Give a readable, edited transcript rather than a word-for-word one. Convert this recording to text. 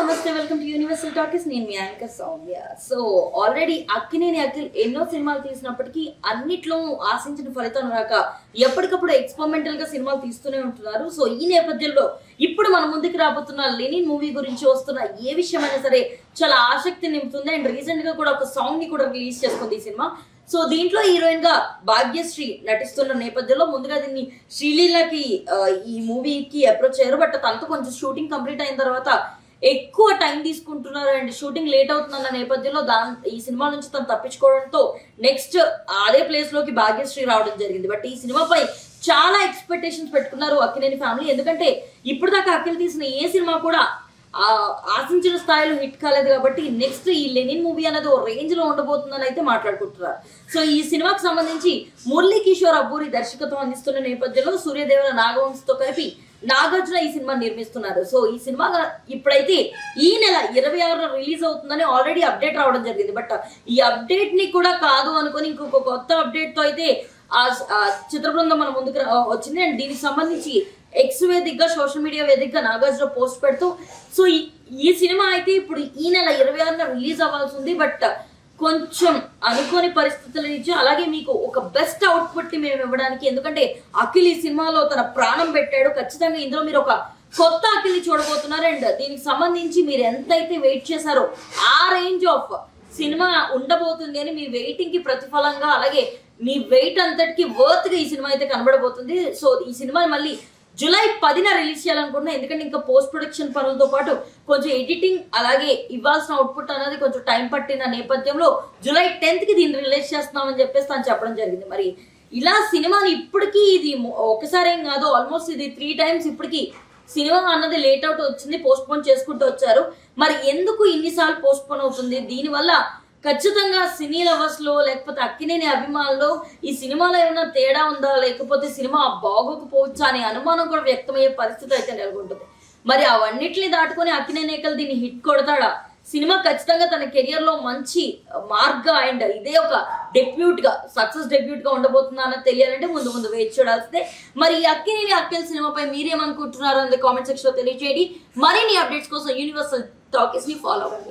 నమస్తే welcome to Universal Talkies. నేను మీ anchor Soumya. So already Akkineni Akhil ఎన్నో సినిమాలు తీసినప్పటికీ అన్నిట్లో ఆశించిన ఫలితం రాక ఎప్పటికప్పుడు ఎక్స్పెరిమెంటల్ గా సినిమాలు తీస్తూనే ఉంటున్నారు. సో ఈ నేపథ్యంలో ఇప్పుడు మన ముందుకు రాబోతున్న లెనిన్ మూవీ గురించి వస్తున్న ఏ విషయమైనా సరే చాలా ఆసక్తి నింపుతుంది. అండ్ రీసెంట్ గా కూడా ఒక సాంగ్ ని కూడా రిలీజ్ చేసుకుంది ఈ సినిమా. సో దీంట్లో హీరోయిన్ గా భాగ్యశ్రీ నటిస్తున్న నేపథ్యంలో ముందుగా దీన్ని శ్రీలీలకి ఈ మూవీకి అప్రోచ్ అయ్యారు. బట్ తనతో కొంచెం షూటింగ్ కంప్లీట్ అయిన తర్వాత ఎక్కువ టైం తీసుకుంటున్నారు అండ్ షూటింగ్ లేట్ అవుతుందన్న నేపథ్యంలో ఈ సినిమా నుంచి తను తప్పించుకోవడంతో నెక్స్ట్ అదే ప్లేస్ లోకి భాగ్యశ్రీ రావడం జరిగింది. బట్ ఈ సినిమాపై చాలా ఎక్స్పెక్టేషన్స్ పెట్టుకున్నారు అక్కినేని ఫ్యామిలీ. ఎందుకంటే ఇప్పుడు దాకా అఖిల్ తీసిన ఏ సినిమా కూడా ఆశించిన స్థాయిలో హిట్ కాలేదు కాబట్టి నెక్స్ట్ ఈ లెనిన్ మూవీ అనేది ఓ రేంజ్ లో ఉండబోతుందని అయితే మాట్లాడుకుంటున్నారు. సో ఈ సినిమాకి సంబంధించి మురళీ కిషోర్ అబ్బూరి దర్శకత్వం అందిస్తున్న నేపథ్యంలో సూర్యదేవర నాగవంశతో కలిపి నాగార్జున ఈ సినిమా నిర్మిస్తున్నారు. సో ఈ సినిమా ఇప్పుడైతే ఈ నెల 26న రిలీజ్ అవుతుందని ఆల్రెడీ అప్డేట్ రావడం జరిగింది. బట్ ఈ అప్డేట్ ని కూడా కాదు అనుకుని ఇంకొక కొత్త అప్డేట్ తో అయితే ఆ చిత్ర బృందం మన ముందుకు వచ్చింది. అండ్ దీనికి సంబంధించి ఎక్స్ వేదికగా సోషల్ మీడియా వేదికగా నాగార్జున పోస్ట్ పెడుతూ సో ఈ సినిమా అయితే ఇప్పుడు ఈ నెల 26న రిలీజ్ అవ్వాల్సి ఉంది. బట్ కొంచెం అనుకోని పరిస్థితుల నుంచి అలాగే మీకు ఒక బెస్ట్ అవుట్పుట్ ని మేము ఇవ్వడానికి, ఎందుకంటే అఖిల్ ఈ సినిమాలో తన ప్రాణం పెట్టాడు. ఖచ్చితంగా ఇందులో మీరు ఒక కొత్త అఖిల్ ని చూడబోతున్నారు. అండ్ దీనికి సంబంధించి మీరు ఎంతైతే వెయిట్ చేశారో ఆ రేంజ్ ఆఫ్ సినిమా ఉండబోతుంది అని మీ వెయిటింగ్ కి ప్రతిఫలంగా అలాగే మీ వెయిట్ అంతటికి వర్త్ గా ఈ సినిమా అయితే కనబడబోతుంది. సో ఈ సినిమా మళ్ళీ జూలై 10న రిలీజ్ చేయాలనుకుంటున్నా. ఎందుకంటే ఇంకా పోస్ట్ ప్రొడక్షన్ పనులతో పాటు కొంచెం ఎడిటింగ్ అలాగే ఇవ్వాల్సిన అవుట్పుట్ అనేది కొంచెం టైం పట్టిన నేపథ్యంలో జూలై 10కి దీన్ని రిలీజ్ చేస్తున్నామని చెప్పేసి తను చెప్పడం జరిగింది. మరి ఇలా సినిమాని ఇప్పటికీ ఇది ఒకసారి ఏం కాదు, ఆల్మోస్ట్ ఇది 3 times ఇప్పటికి సినిమా అన్నది లేట్ అవుట్ వచ్చింది, పోస్ట్ పోన్ చేసుకుంటూ వచ్చారు. మరి ఎందుకు ఇన్నిసార్లు పోస్ట్ పోన్ అవుతుంది? దీనివల్ల ఖచ్చితంగా సినీ లవర్స్ లో లేకపోతే అక్కినేని అభిమానులు ఈ సినిమాలో ఏమైనా తేడా ఉందా, లేకపోతే సినిమా బాగోకపోవచ్చా అనే అనుమానం కూడా వ్యక్తమయ్యే పరిస్థితి అయితే నెలకొంటుంది. మరి అవన్నిటిని దాటుకొని అక్కినేని అఖిల్ దీన్ని హిట్ కొడతాడా? సినిమా ఖచ్చితంగా తన కెరియర్ లో మంచి మార్క్ అండ్ ఇదే ఒక డెబ్యూట్ గా సక్సెస్ డెబ్యూట్ గా ఉండబోతుందా అన్నది తెలియాలంటే ముందు వెయిట్ చూడాల్సిందే. మరి ఈ అక్కినేని అఖిల్ సినిమాపై మీరేమనుకుంటున్నారు అనేది కామెంట్ సెక్షన్ లో తెలియజేయండి. మరిన్ని అప్డేట్స్ కోసం యూనివర్సల్ టాకీస్ ని ఫాలో అవ్వండి.